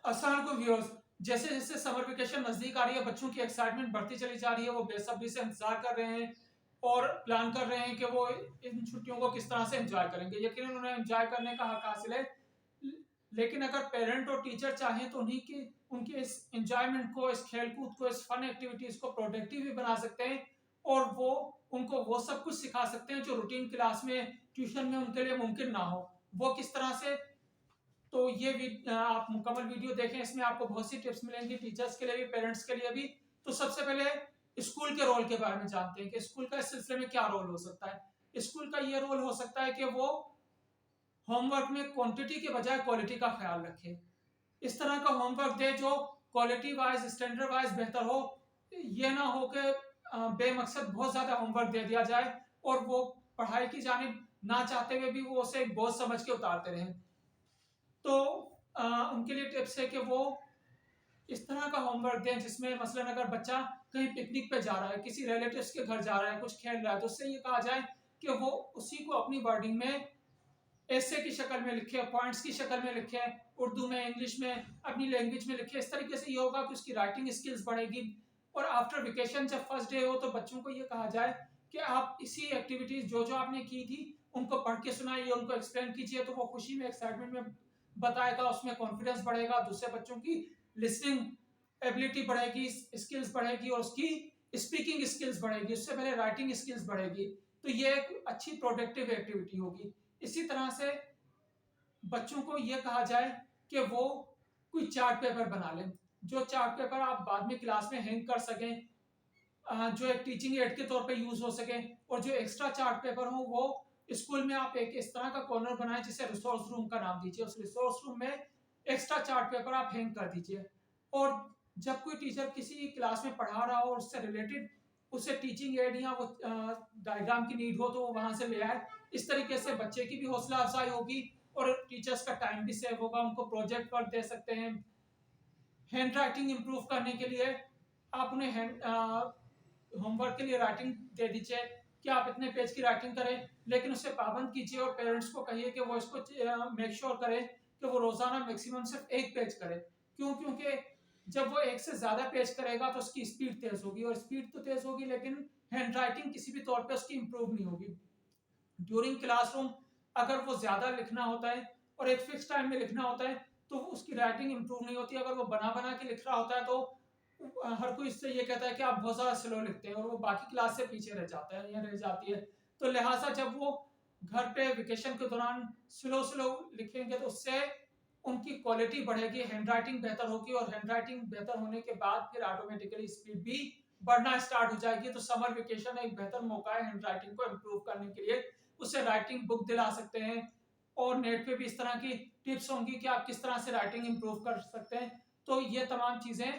अस्सलाम वालेकुम व्यूअर्स। जैसे जैसे समर वेकेशन नजदीक आ रही है, बच्चों की एक्साइटमेंट बढ़ती चली जा रही है। वो बेसब्री से इंतजार कर रहे हैं और प्लान कर रहे हैं कि वो इन छुट्टियों को किस तरह से एंजॉय करेंगे। यकीनन उन्हें एंजॉय करने का हक हासिल है, लेकिन अगर पेरेंट और टीचर चाहें तो उन्हीं की उनके इस एंजॉयमेंट को, इस खेलकूद को, इस फन एक्टिविटीज को प्रोडक्टिव भी बना सकते हैं और वो उनको वो सब कुछ सिखा सकते हैं जो रूटीन क्लास में, ट्यूशन में उनके लिए मुमकिन ना हो। वो किस तरह से, तो ये भी आप मुकम्मल वीडियो देखें, इसमें आपको बहुत सी टिप्स मिलेंगी, टीचर्स के लिए भी, पेरेंट्स के लिए भी। तो सबसे पहले स्कूल के रोल के बारे में जानते हैं कि स्कूल का इस सिलसिले में क्या रोल हो सकता है। स्कूल का ये रोल हो सकता है कि वो होमवर्क में क्वांटिटी के बजाय क्वालिटी का ख्याल रखे। इस तरह का होमवर्क दे जो क्वालिटी वाइज, स्टैंडर्ड वाइज बेहतर हो। ये ना हो कि बेमकसद बहुत ज्यादा होमवर्क दे दिया जाए और वो पढ़ाई की जानिब ना चाहते हुए भी वो उसे एक बोझ समझ के उतारते रहें। तो उनके लिए टिप्स है कि वो इस तरह का होमवर्क दें जिसमें मसलन अगर बच्चा कहीं पिकनिक पे जा रहा है, किसी रिलेटिव्स के घर जा रहा है, कुछ खेल रहा है, तो उससे ये कहा जाए कि वो उसी को अपनी वर्डिंग में ऐसे की शक्ल में लिखे, पॉइंट्स की शक्ल में लिखे, उर्दू में, इंग्लिश में, अपनी लैंग्वेज में लिखे। इस तरीके से ये होगा कि उसकी राइटिंग स्किल्स बढ़ेगी। और आफ्टर वेकेशन जब फर्स्ट डे हो तो बच्चों को ये कहा जाए कि आप इसी एक्टिविटीज जो जो आपने की थी उनको पढ़ के सुनाइए, उनको एक्सप्लेन कीजिए। तो वो खुशी में, एक्साइटमेंट में बताएगा, उसमें कॉन्फिडेंस बढ़ेगा, दूसरे बच्चों की लिसनिंग एबिलिटी बढ़ेगी, स्किल्स बढ़ेगी और उसकी स्पीकिंग स्किल्स बढ़ेगी। उससे पहले राइटिंग स्किल्स बढ़ेगी। तो ये एक अच्छी प्रोडक्टिव एक्टिविटी होगी। इसी तरह से बच्चों को यह कहा जाए कि वो कोई चार्ट पेपर बना लें, जो चार्ट पेपर आप बाद में क्लास में हैंग कर सकें, जो एक टीचिंग एड के तौर पे यूज हो सके। और जो एक्स्ट्रा चार्ट पेपर हो वो स्कूल में आप एक इस तरह का कॉर्नर बनाएं जिसे रिसोर्स रूम का नाम दीजिए। उस रिसोर्स रूम में एक्स्ट्रा चार्ट पेपर आप हैंग कर दीजिए। और जब कोई टीचर किसी क्लास में पढ़ा रहा हो और उससे रिलेटेड उसे टीचिंग एड या वो डायग्राम की नीड हो तो वो वहां से ले आए। इस तरीके से बच्चे की भी हौसला अफजाई होगी और टीचर्स का टाइम भी सेव होगा। उनको प्रोजेक्ट वर्क दे सकते हैं। हैंड राइटिंग इंप्रूव करने के लिए आप उन्हें होमवर्क के लिए राइटिंग दे दीजिए कि आप इतने पेज की राइटिंग करें, लेकिन उससे पाबंद कीजिए और पेरेंट्स को कहिए कि वो इसको मेक श्योर करें कि वो रोजाना मैक्सिमम सिर्फ एक पेज करे। क्यों? क्योंकि जब वो एक से ज्यादा पेज करेगा तो उसकी स्पीड तेज होगी, और स्पीड तो तेज होगी लेकिन हैंड राइटिंग किसी भी तौर पे उसकी इंप्रूव नहीं होगी। ड्यूरिंग क्लासरूम अगर वो ज्यादा लिखना होता है और एक फिक्स टाइम में लिखना होता है तो उसकी राइटिंग इंप्रूव नहीं होती। अगर वो बना बना के लिख रहा होता है तो हर कोई इससे ये कहता है कि आप बहुत ज्यादा स्लो लिखते हैं और वो बाकी क्लास से पीछे रह जाता है या रह जाती है। तो लिहाजा जब वो घर पे वेकेशन के दौरान स्लो स्लो लिखेंगे तो उससे उनकी क्वालिटी बढ़ेगी, हैंड राइटिंग बेहतर होगी और हैंड राइटिंग बेहतर होने के बाद फिर ऑटोमेटिकली स्पीड भी बढ़ना स्टार्ट हो जाएगी। तो समर वेकेशन एक बेहतर मौका है हैंड राइटिंग को इम्प्रूव करने के लिए। उससे राइटिंग बुक दिला सकते हैं और नेट पे भी इस तरह की टिप्स होंगी कि आप किस तरह से राइटिंग इंप्रूव कर सकते हैं। तो ये तमाम चीजें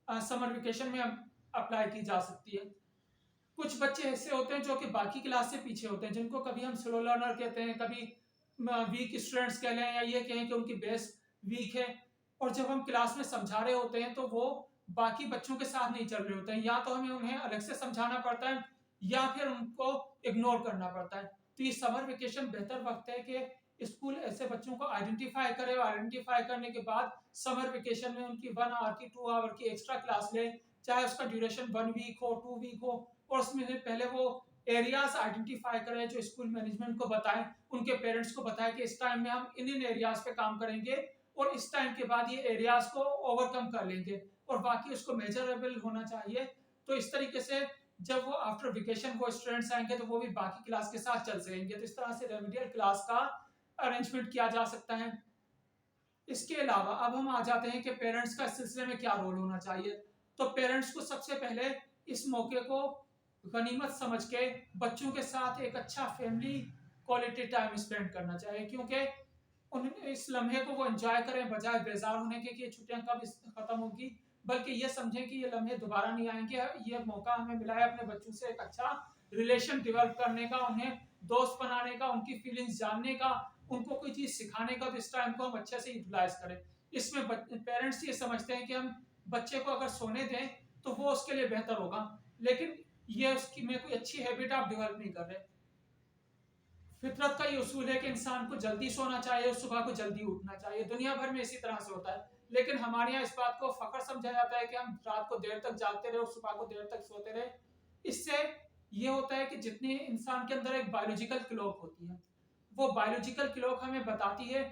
समर वेकेशन में अप्लाई की जा सकती है। कुछ बच्चे ऐसे होते हैं जो कि बाकी क्लास से पीछे होते हैं, जिनको कभी हम स्लो लर्नर कहते हैं, कभी वीक स्टूडेंट्स कह लें या ये कहें कि उनकी बेस वीक है। और जब हम क्लास में समझा रहे होते हैं तो वो बाकी बच्चों के साथ नहीं चल रहे होते हैं, या तो हमें उन्हें अलग से समझाना पड़ता है या फिर उनको इग्नोर करना पड़ता है। तो ये समर वेकेशन बेहतर वक्त है कि स्कूल ऐसे बच्चों को आइडेंटिफाई करे और आइडेंटिफाई करने के बाद समर वेकेशन में उनकी 1 आवर की, 2 आवर की एक्स्ट्रा क्लास ले, चाहे उसका ड्यूरेशन 1 वीक हो, 2 वीक हो। और उसमें से पहले वो एरियाज आइडेंटिफाई करें जो स्कूल मैनेजमेंट को बताएं, उनके पेरेंट्स को बताएं कि इस टाइम में हम इन एरियाज पे काम करेंगे और इस टाइम के बाद ये एरियाज को ओवरकम कर लेंगे और बाकी उसको मेजरेबल होना चाहिए। तो इस तरीके से जब वो आफ्टर वेकेशन वो स्टूडेंट्स आएंगे तो वो भी बाकी क्लास के साथ चल सकेंगे। तो इस तरह से रेमेडियल क्लास का अरेंजमेंट किया जा सकता है। इसके अलावा अब हम आ जाते हैं कि पेरेंट्स का इस सिलसिले में क्या रोल होना चाहिए। तो पेरेंट्स को सबसे पहले इस मौके को गनीमत समझ के बच्चों के साथ एक अच्छा फैमिली क्वालिटी टाइम स्पेंड करना चाहिए, क्योंकि उन इस लम्हे को वो एंजॉय करें बजाय बेजार होने के कि ये छुट्टियां कब खत्म होगी। बल्कि ये समझें कि ये लम्हे दोबारा नहीं आएंगे। ये मौका हमें मिला है अपने बच्चों से एक अच्छा रिलेशन डेवलप करने का, उन्हें दोस्त बनाने का, उनकी फीलिंग्स जानने का, उनको कोई चीज सिखाने का। तो इस टाइम को हम अच्छे से यूटिलाइज करें। इसमें पेरेंट्स ये समझते हैं कि हम बच्चे को अगर सोने दें तो वो उसके लिए बेहतर होगा, लेकिन ये उसकी में कोई अच्छी हैबिट आप डेवलप नहीं कर रहे। फितरत का ये उसूल है कि इंसान को जल्दी सोना चाहिए और सुबह को जल्दी उठना चाहिए। दुनिया भर में इसी तरह से होता है। लेकिन हमारे यहाँ इस बात को फख्र समझा जाता है कि हम रात को देर तक जागते रहे और सुबह को देर तक सोते रहे। इससे ये होता है कि जितनी इंसान के अंदर एक बायोलॉजिकल क्लॉक होती है, वो बायोलॉजिकल क्लॉक हमें बताती है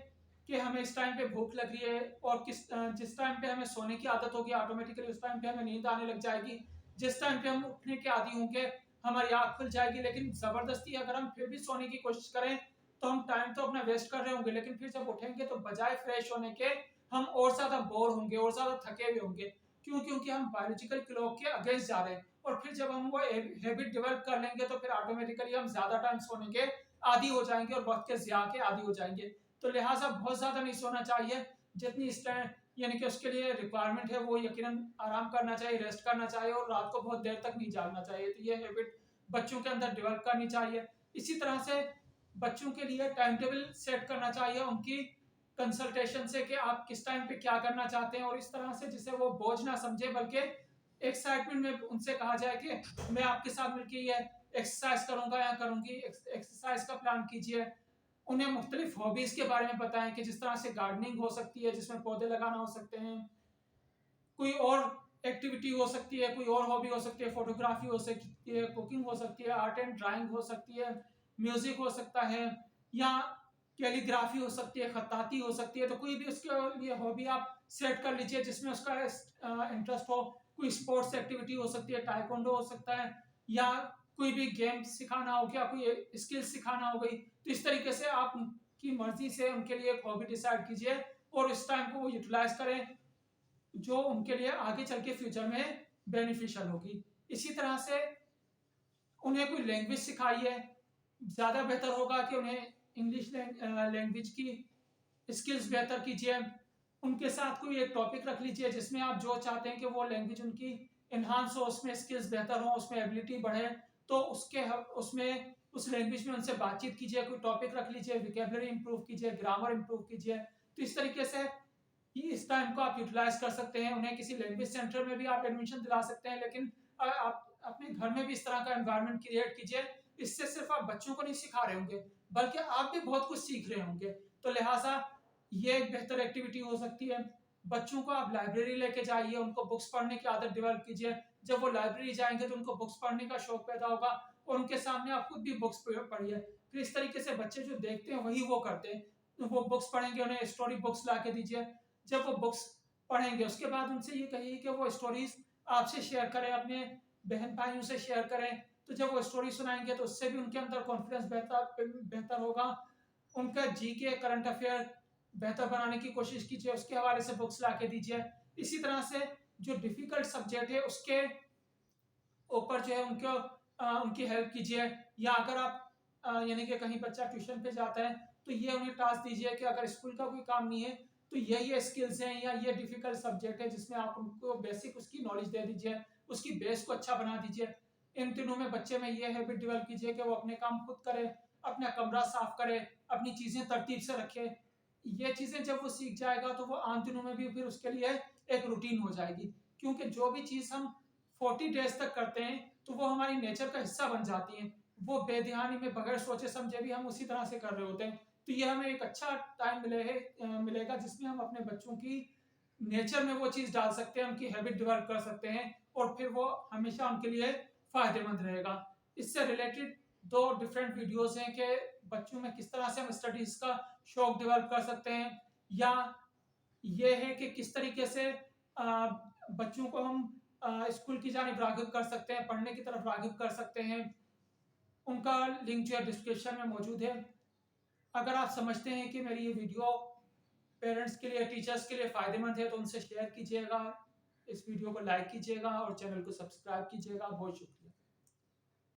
कि हमें इस टाइम पे भूख लग रही है, और जिस टाइम पे हमें सोने की आदत होगी ऑटोमेटिकली उस टाइम पे हमें नींद आने लग जाएगी। जिस टाइम पे हम उठने के आदी होंगे हमारी आँख खुल जाएगी। लेकिन ज़बरदस्ती अगर हम फिर भी सोने की कोशिश करें तो हम टाइम तो अपना वेस्ट कर रहे होंगे, लेकिन फिर जब उठेंगे तो बजाय फ्रेश होने के हम और ज़्यादा बोर होंगे और ज़्यादा थके हुए होंगे। क्यों? क्योंकि हम बायोलॉजिकल क्लॉक के अगेंस्ट जा रहे हैं। और फिर जब हम वो हैबिट डेवलप कर लेंगे तो फिर ऑटोमेटिकली हम ज़्यादा टाइम सोने के आदी हो जाएंगे और वक्त के ज़िया के आदी हो जाएंगे। तो लिहाजा बहुत ज़्यादा नहीं सोना चाहिए। जितनी इस टाइम यानी कि उसके लिए रिक्वायरमेंट है वो यकीनन आराम करना चाहिए, रेस्ट करना चाहिए, और रात को बहुत देर तक नहीं जागना चाहिए। तो ये हैबिट बच्चों के अंदर डेवलप करनी चाहिए। इसी तरह से बच्चों के लिए टाइम टेबल सेट करना चाहिए उनकी कंसल्टेशन से कि आप किस टाइम पे क्या करना चाहते हैं, और इस तरह से जिसे वो बोझ ना समझे बल्कि एक्साइटमेंट में उनसे कहा जाए कि मैं आपके साथ मिलकर ये एक्सरसाइज करूंगा या करूंगी, एक्सरसाइज का प्लान कीजिए। उन्हें मुख्तलिफ हॉबीज के बारे में बताएं कि जिस तरह से गार्डनिंग हो सकती है जिसमें पौधे लगाना हो सकते हैं, कोई और एक्टिविटी हो सकती है, कोई और हॉबी हो सकती है, फोटोग्राफी हो सकती है, कुकिंग हो सकती है, आर्ट एंड ड्राइंग हो सकती है, म्यूजिक हो सकता है, या कैलीग्राफी हो सकती है, खत्ताती हो सकती है। तो कोई भी उसके लिए हॉबी आप सेट कर लीजिए जिसमें उसका इंटरेस्ट हो। कोई स्पोर्ट्स एक्टिविटी हो सकती है, टाइकोंडो हो सकता है, या कोई भी गेम सिखाना हो गया, कोई स्किल सिखाना हो गई। तो इस तरीके से आप उनकी मर्जी से उनके लिए एक हॉबी डिसाइड कीजिए और इस टाइम को वो यूटिलाइज करें जो उनके लिए आगे चल के फ्यूचर में बेनिफिशियल होगी। इसी तरह से उन्हें कोई लैंग्वेज सिखाइए। ज़्यादा बेहतर होगा कि उन्हें इंग्लिश लैंग्वेज की स्किल्स बेहतर कीजिए। उनके साथ कोई एक टॉपिक रख लीजिए जिसमें आप जो चाहते हैं कि वो लैंग्वेज उनकी इन्हांस हो, उसमें स्किल्स बेहतर हो, उसमें एबिलिटी बढ़े। तो उसमें उस लैंग्वेज में उनसे बातचीत कीजिए, कोई टॉपिक रख लीजिए, विकेबलरी इंप्रूव कीजिए, ग्रामर इंप्रूव कीजिए। तो इस तरीके से इस टाइम को आप यूटिलाइज कर सकते हैं। उन्हें किसी लैंग्वेज सेंटर में भी आप एडमिशन दिला सकते हैं, लेकिन आप अपने घर में भी इस तरह का एनवायरनमेंट क्रिएट कीजिए। इससे सिर्फ आप बच्चों को नहीं सिखा रहे होंगे बल्कि आप भी बहुत कुछ सीख रहे होंगे। तो लिहाजा ये एक बेहतर एक्टिविटी हो सकती है। बच्चों को आप लाइब्रेरी लेके जाइए, उनको बुक्स पढ़ने की आदत डेवलप कीजिए। जब वो लाइब्रेरी जाएंगे तो उनको बुक्स पढ़ने का शौक पैदा होगा और उनके सामने आप खुद भी बुक्स पढ़िए। फिर इस तरीके से बच्चे जो देखते हैं वही वो करते हैं। तो वो बुक्स पढ़ेंगे, उन्हें स्टोरी बुक्स ला के दीजिए। जब वो बुक्स पढ़ेंगे उसके बाद उनसे ये कहिए कि वो स्टोरीज आपसे शेयर करें, अपने बहन भाइयों से शेयर करें। तो जब वो स्टोरी सुनाएंगे तो उससे भी उनके अंदर कॉन्फिडेंस बेहतर होगा। उनका जीके करंट अफेयर बेहतर बनाने की कोशिश कीजिए, उसके हवाले से बुक्स ला के दीजिए। इसी तरह से जो डिफिकल्ट सब्जेक्ट है उसके ऊपर जो है उनकी हेल्प कीजिए। या अगर आप यानी कि कहीं बच्चा ट्यूशन पे जाता है तो ये उन्हें टास्क दीजिए कि अगर स्कूल का कोई काम नहीं है तो ये स्किल्स हैं या ये डिफिकल्ट सब्जेक्ट है जिसमें आप उनको बेसिक उसकी नॉलेज दे दीजिए, उसकी बेस को अच्छा बना दीजिए। इन दिनों में बच्चे में ये हैबिट डेवलप कीजिए कि वो अपने काम खुद करे, अपना कमरा साफ करे, अपनी चीज़ें तरतीब से रखे। ये चीज़ें जब वो सीख जाएगा तो वो आम दिनों में भी फिर उसके लिए एक रूटीन हो जाएगी। क्योंकि जो भी चीज़ हम 40 डेज तक करते हैं तो वो हमारी नेचर का हिस्सा बन जाती है। वो बेध्यानी में बगैर सोचे समझे भी हम उसी तरह से कर रहे होते हैं। तो ये हमें एक अच्छा टाइम मिलेगा जिसमें हम अपने बच्चों की नेचर में वो चीज़ डाल सकते हैं, उनकी हैबिट डेवलप कर सकते हैं और फिर वो हमेशा उनके लिए फ़ायदेमंद रहेगा। इससे रिलेटेड 2 डिफरेंट वीडियोज़ हैं कि बच्चों में किस तरह से हम स्टडीज़ का शौक डेवलप कर सकते हैं, या ये है कि किस तरीके से बच्चों को हम स्कूल की जानिब राग़िब कर सकते हैं, पढ़ने की तरफ राग़िब कर सकते हैं। उनका लिंक जो है डिस्क्रिप्शन में मौजूद है। अगर आप समझते हैं कि मेरी ये वीडियो पेरेंट्स के लिए, टीचर्स के लिए फ़ायदेमंद है तो उनसे शेयर कीजिएगा, इस वीडियो को लाइक कीजिएगा और चैनल को सब्सक्राइब कीजिएगा। बहुत शुक्रिया।